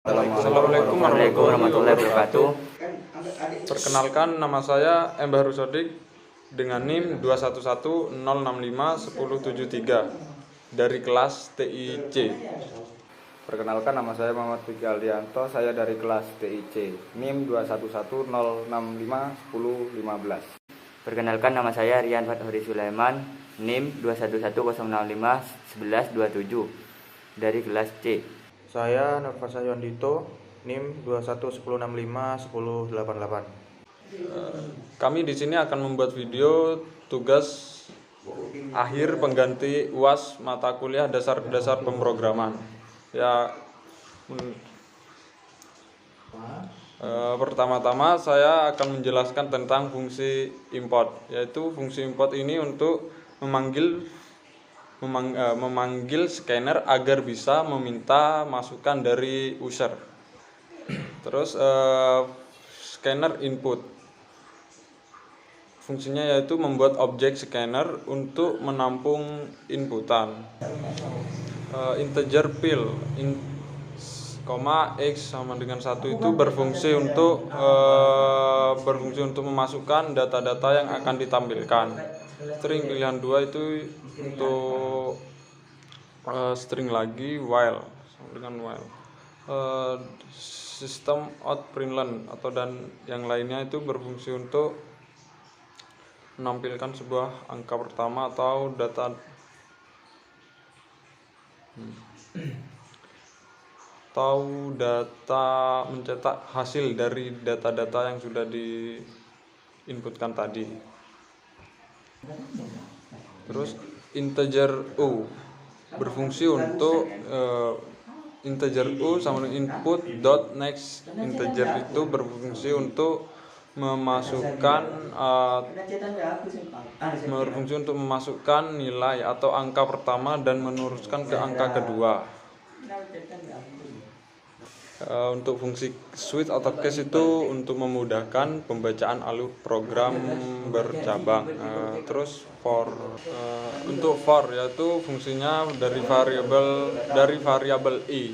Assalamualaikum warahmatullahi wabarakatuh. Perkenalkan, nama saya M. Bahrul Sodik dengan NIM 211065173 dari kelas TIC. Perkenalkan, nama saya Muhammad Fikri Aldianto, saya dari kelas TIC, NIM 211055115. Perkenalkan, nama saya Rian Fathuri Sulaiman, NIM 211051127 dari kelas C. Saya Nurfasa Yondito, NIM 211051088. Kami di sini akan membuat video tugas akhir pengganti UAS mata kuliah dasar-dasar pemrograman. Pertama-tama saya akan menjelaskan tentang fungsi import, yaitu fungsi import ini untuk memanggil scanner agar bisa meminta masukan dari user. Terus scanner input, fungsinya yaitu membuat objek scanner untuk menampung inputan. Integer field x sama dengan 1 itu berfungsi untuk memasukkan data-data yang akan ditampilkan. String pilihan 2 itu untuk string lagi, while sama dengan while. Sistem out println atau dan yang lainnya itu berfungsi untuk menampilkan sebuah angka pertama atau data mencetak hasil dari data-data yang sudah diinputkan tadi. Terus integer u berfungsi untuk integer u sama dengan input dot next. Integer itu berfungsi untuk memasukkan nilai atau angka pertama dan meneruskan ke angka kedua. Untuk fungsi switch atau cache itu untuk memudahkan pembacaan alur program bercabang. Terus for, untuk for yaitu fungsinya dari variabel i.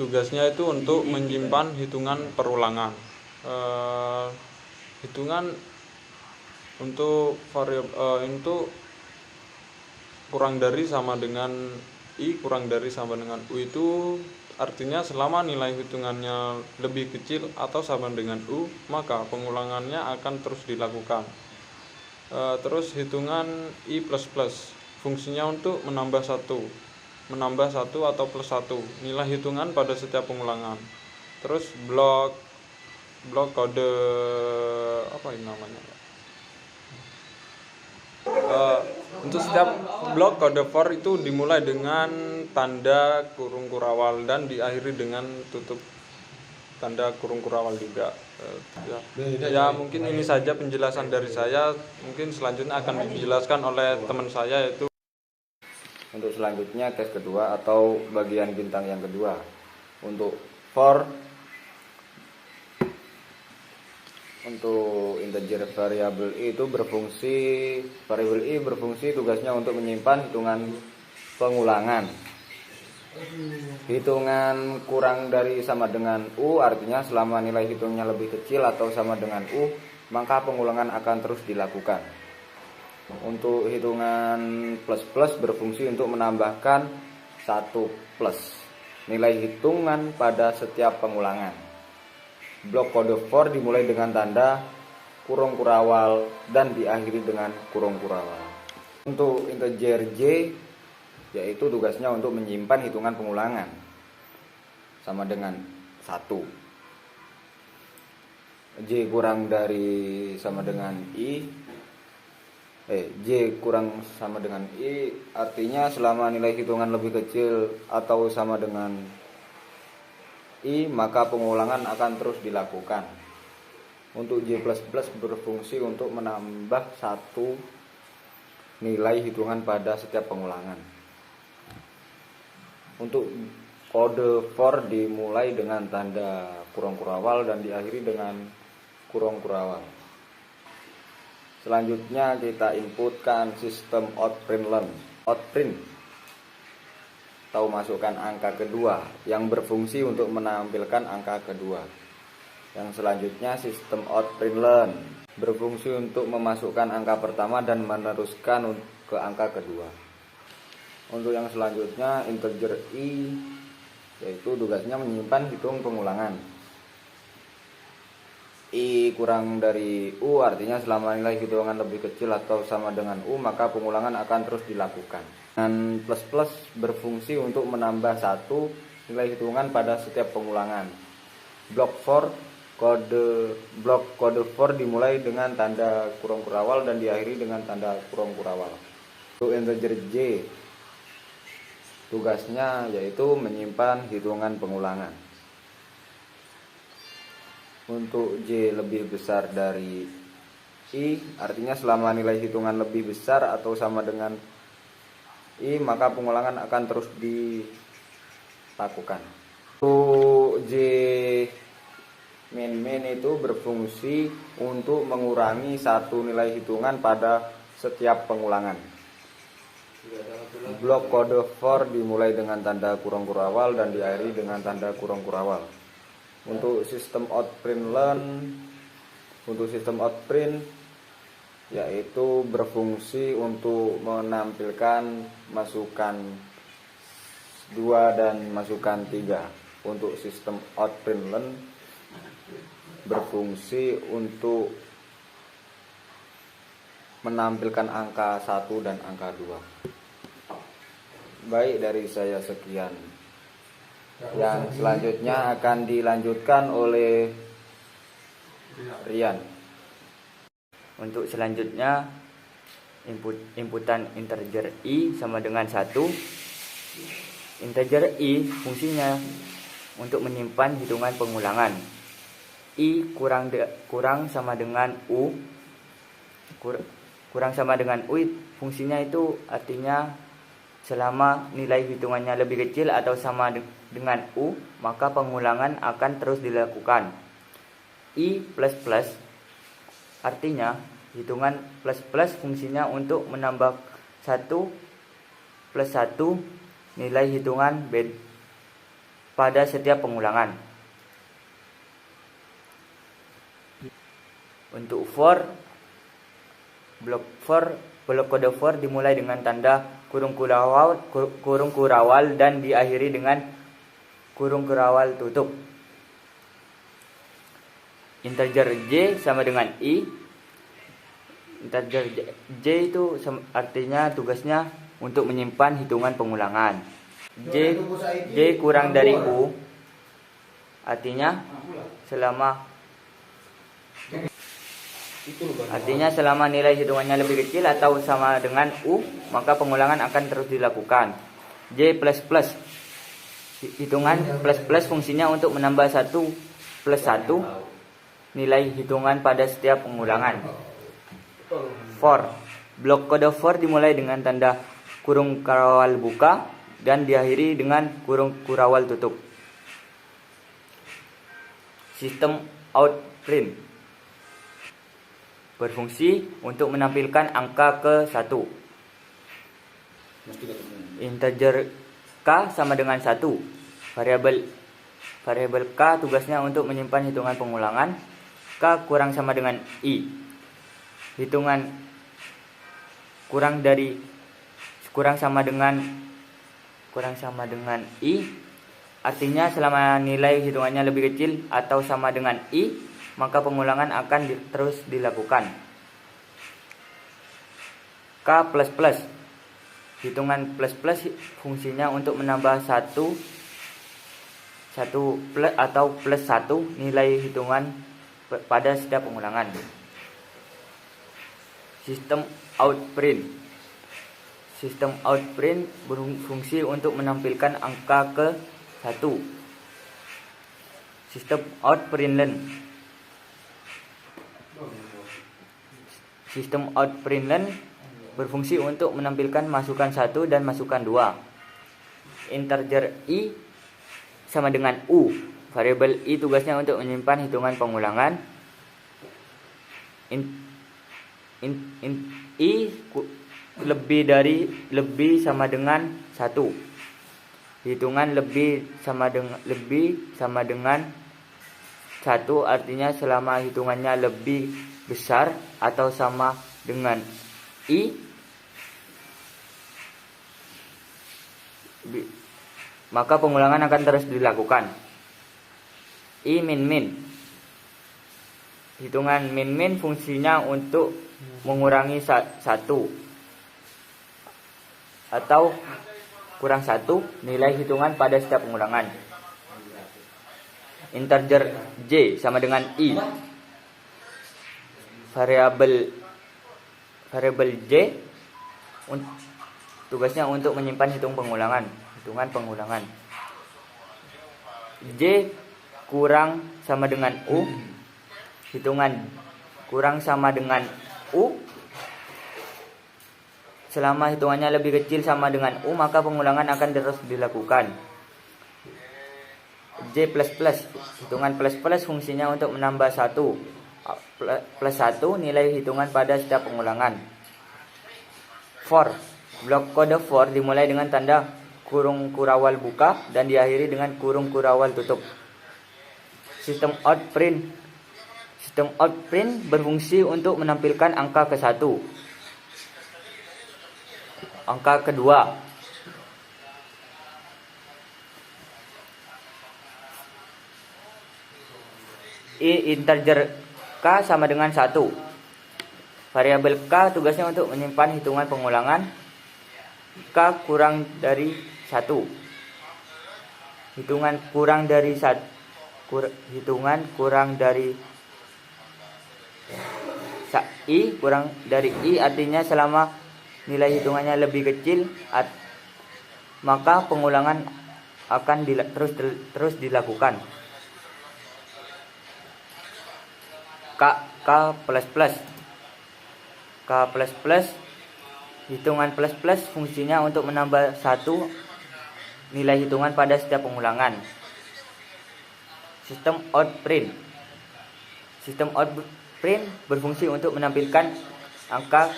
Tugasnya itu untuk menyimpan hitungan perulangan. Hitungan untuk variabel untuk kurang dari sama dengan i kurang dari sama dengan u itu artinya selama nilai hitungannya lebih kecil atau sama dengan u, maka pengulangannya akan terus dilakukan. Terus hitungan i++, fungsinya untuk menambah satu atau plus 1 nilai hitungan pada setiap pengulangan. Terus blok kode apa ini namanya? Untuk setiap blok kode for itu dimulai dengan tanda kurung kurawal dan diakhiri dengan tutup tanda kurung kurawal juga. Mungkin ini saja penjelasan dari saya. Mungkin selanjutnya akan dijelaskan oleh teman saya, yaitu Untuk selanjutnya case kedua atau bagian bintang yang kedua. Untuk for, untuk integer variabel i itu berfungsi tugasnya untuk menyimpan hitungan pengulangan. Hitungan kurang dari sama dengan u artinya selama nilai hitungnya lebih kecil atau sama dengan u, maka pengulangan akan terus dilakukan. Untuk hitungan plus berfungsi untuk menambahkan 1 plus nilai hitungan pada setiap pengulangan. Blok kode for dimulai dengan tanda kurung kurawal dan diakhiri dengan kurung kurawal. Untuk integer j, yaitu tugasnya untuk menyimpan hitungan pengulangan sama dengan 1. J kurang dari sama dengan i, j kurang sama dengan i artinya selama nilai hitungan lebih kecil atau sama dengan i, maka pengulangan akan terus dilakukan. Untuk j++ berfungsi untuk menambah 1 nilai hitungan pada setiap pengulangan. Untuk kode for dimulai dengan tanda kurung kurawal dan diakhiri dengan kurung kurawal. Selanjutnya kita inputkan sistem outprint. atau masukkan angka kedua yang berfungsi untuk menampilkan angka kedua. Yang selanjutnya sistem outprintln berfungsi untuk memasukkan angka pertama dan meneruskan ke angka kedua. Untuk yang selanjutnya integer i, yaitu tugasnya menyimpan hitung pengulangan. I kurang dari U artinya selama nilai hitungan lebih kecil atau sama dengan U maka pengulangan akan terus dilakukan. Dan plus plus berfungsi untuk menambah satu nilai hitungan pada setiap pengulangan. Blok kode for dimulai dengan tanda kurung kurawal dan diakhiri dengan tanda kurung kurawal. Untuk integer J, tugasnya yaitu menyimpan hitungan pengulangan. Untuk J lebih besar dari I, artinya selama nilai hitungan lebih besar atau sama dengan I, maka pengulangan akan terus dilakukan. Untuk J min itu berfungsi untuk mengurangi satu nilai hitungan pada setiap pengulangan. Blok kode for dimulai dengan tanda kurung kurawal dan diakhiri dengan tanda kurung kurawal. Untuk sistem outprint yaitu berfungsi untuk menampilkan masukan 2 dan masukan 3. Untuk sistem outprintln berfungsi untuk menampilkan angka 1 dan angka 2. Baik, dari saya sekian. Yang selanjutnya akan dilanjutkan oleh Rian. Untuk selanjutnya inputan integer i sama dengan 1. Integer i fungsinya untuk menyimpan hitungan pengulangan. I kurang sama dengan u. Kurang sama dengan u fungsinya itu artinya selama nilai hitungannya lebih kecil atau sama dengan u, maka pengulangan akan terus dilakukan. I plus plus artinya hitungan plus plus fungsinya untuk menambah 1 plus 1 nilai hitungan pada setiap pengulangan. Untuk blok kode for dimulai dengan tanda kurung kurawal dan diakhiri dengan kurung kurawal tutup. Integer J sama dengan I. Integer J itu artinya tugasnya untuk menyimpan hitungan pengulangan. J kurang dari U artinya selama nilai hitungannya lebih kecil atau sama dengan U, maka pengulangan akan terus dilakukan. J plus plus, hitungan plus plus fungsinya untuk menambah 1 plus 1 nilai hitungan pada setiap pengulangan. Blok kode for dimulai dengan tanda kurung kurawal buka dan diakhiri dengan kurung kurawal tutup. Sistem outprint berfungsi untuk menampilkan angka ke 1. Integer K sama dengan 1. Variabel K tugasnya untuk menyimpan hitungan pengulangan. K kurang sama dengan I. Hitungan kurang sama dengan I artinya selama nilai hitungannya lebih kecil atau sama dengan I, maka pengulangan akan terus dilakukan. K plus plus, hitungan plus plus fungsinya untuk menambah 1 plus atau plus 1 nilai hitungan pada setiap pengulangan. Sistem outprint berfungsi untuk menampilkan angka ke 1. Sistem outprintln berfungsi untuk menampilkan masukan 1 dan masukan 2. Integer i sama dengan u. Variabel i tugasnya untuk menyimpan hitungan pengulangan. I lebih sama dengan 1. hitungan lebih sama dengan 1 artinya selama hitungannya lebih besar atau sama dengan I, maka pengulangan akan terus dilakukan. I min. Hitungan min fungsinya untuk mengurangi 1 atau kurang 1 nilai hitungan pada setiap pengulangan. Integer J sama dengan I. Variabel J tugasnya untuk menyimpan hitungan pengulangan. J kurang sama dengan U. Hitungan kurang sama dengan U. Selama hitungannya lebih kecil sama dengan U, maka pengulangan akan terus dilakukan. J++. Hitungan plus fungsinya untuk menambah 1. Plus 1 nilai hitungan pada setiap pengulangan. For. Blok kode for dimulai dengan tanda kurung kurawal buka dan diakhiri dengan kurung kurawal tutup. Sistem out print berfungsi untuk menampilkan angka ke-1, angka kedua, integer K sama dengan 1. Variabel K tugasnya untuk menyimpan hitungan pengulangan K kurang dari 1. Hitungan kurang dari I artinya selama nilai hitungannya lebih kecil maka pengulangan akan terus dilakukan. K++. Hitungan plus fungsinya untuk menambah 1 nilai hitungan pada setiap pengulangan. Sistem out print berfungsi untuk menampilkan angka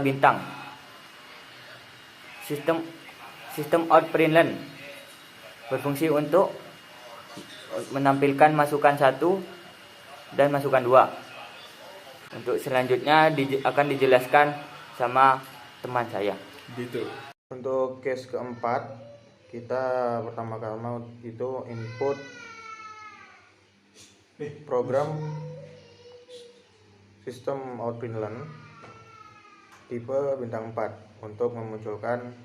bintang. Sistem out println berfungsi untuk menampilkan masukan 1 dan masukan 2. Untuk selanjutnya akan dijelaskan sama teman saya. Gitu. Untuk case keempat, kita pertama-tama itu input program sistem out println tipe bintang 4 untuk memunculkan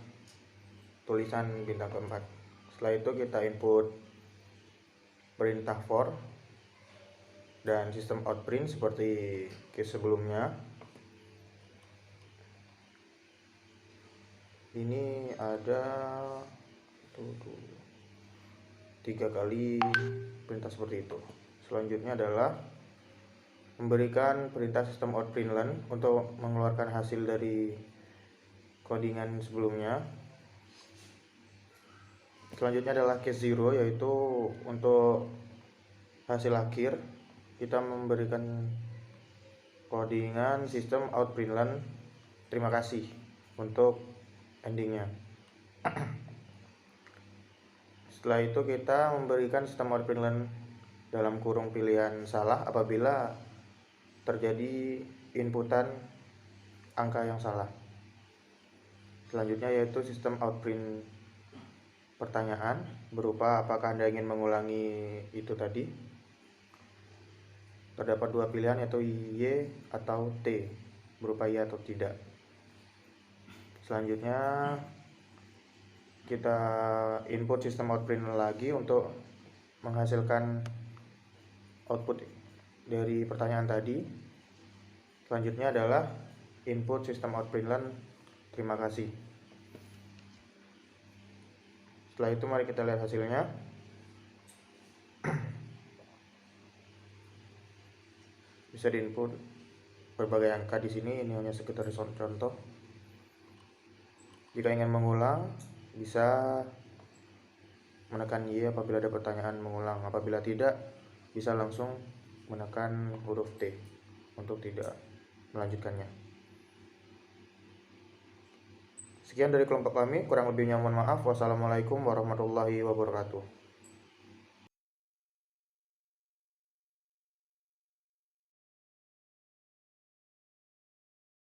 tulisan bintang keempat. Setelah itu kita input perintah for dan sistem out print seperti case sebelumnya. Ini ada 3 kali perintah seperti itu. Selanjutnya adalah memberikan perintah sistem out println untuk mengeluarkan hasil dari codingan sebelumnya. Selanjutnya adalah case 0, yaitu untuk hasil akhir kita memberikan codingan sistem out println terima kasih untuk endingnya. Setelah itu kita memberikan sistem out println dalam kurung pilihan salah apabila terjadi inputan angka yang salah. Selanjutnya yaitu sistem out print pertanyaan berupa apakah Anda ingin mengulangi itu tadi. Terdapat 2 pilihan yaitu Y atau T, berupa ya atau tidak. Selanjutnya kita input sistem out print lagi untuk menghasilkan output dari pertanyaan tadi. Selanjutnya adalah input sistem out println terima kasih. Setelah itu mari kita lihat hasilnya. Bisa diinput berbagai angka di sini, ini hanya sekedar contoh. Jika ingin mengulang, bisa menekan Y apabila ada pertanyaan mengulang. Apabila tidak, bisa langsung menekan huruf T untuk tidak melanjutkannya. Sekian dari kelompok kami, kurang lebihnya mohon maaf. Wassalamualaikum warahmatullahi wabarakatuh.